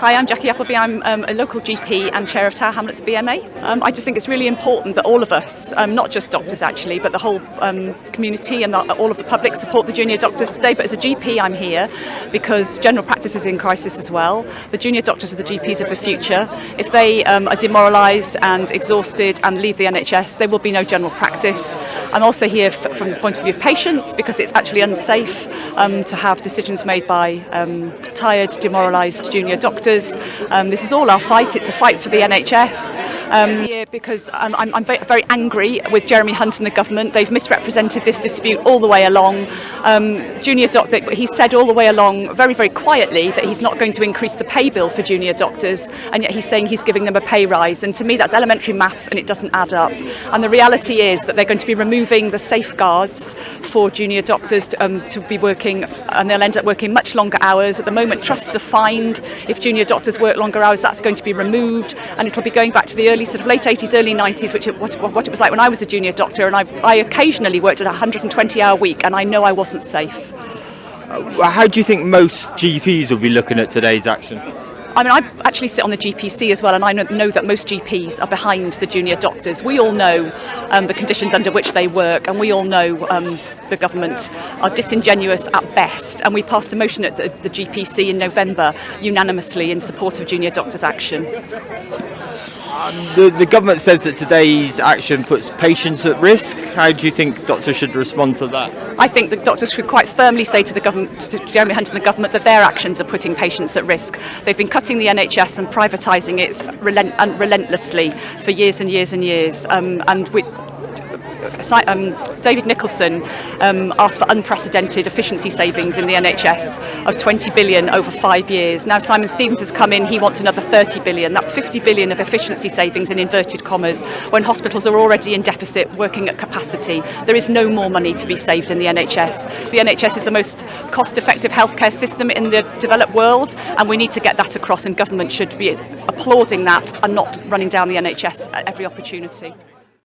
Hi, I'm Jackie Applebbee. I'm a local GP and chair of Tower Hamlets BMA. I just think it's really important that all of us, not just doctors actually, but the whole community and all of the public support the junior doctors today. But as a GP, I'm here because general practice is in crisis as well. The junior doctors are the GPs of the future. If they are demoralised and exhausted and leave the NHS, there will be no general practice. I'm also here from the point of view of patients because it's actually unsafe to have decisions made by tired, demoralised junior doctors. This is all our fight. It's a fight for the NHS. Here because I'm very angry with Jeremy Hunt and the government. They've misrepresented this dispute all the way along. Junior doctor, he said all the way along, very, very quietly, that he's not going to increase the pay bill for junior doctors, and yet he's saying he's giving them a pay rise. And to me, that's elementary maths, and it doesn't add up. And the reality is that they're going to be removing the safeguards for junior doctors to be working, and they'll end up working much longer hours. At the moment, trusts are fined if junior doctors work longer hours. That's going to be removed, and it'll be going back to the early sort of late 80s, early 90s, what it was like when I was a junior doctor, and I occasionally worked at a 120-hour week, and I know I wasn't safe. How do you think most GPs will be looking at today's action? I mean, I actually sit on the GPC as well, and I know that most GPs are behind the junior doctors. We all know the conditions under which they work, and we all know the government are disingenuous at best. And we passed a motion at the GPC in November unanimously in support of junior doctors' action. The government says that today's action puts patients at risk. How do you think doctors should respond to that? I think that doctors should quite firmly say to the government, to Jeremy Hunt and the government, that their actions are putting patients at risk. They've been cutting the NHS and privatising it relentlessly for years and years and years. David Nicholson asked for unprecedented efficiency savings in the NHS of 20 billion over 5 years. Now Simon Stevens has come in, he wants another 30 billion. That's 50 billion of efficiency savings in inverted commas when hospitals are already in deficit, working at capacity. There is no more money to be saved in the NHS. The NHS is the most cost-effective healthcare system in the developed world, and we need to get that across, and government should be applauding that and not running down the NHS at every opportunity.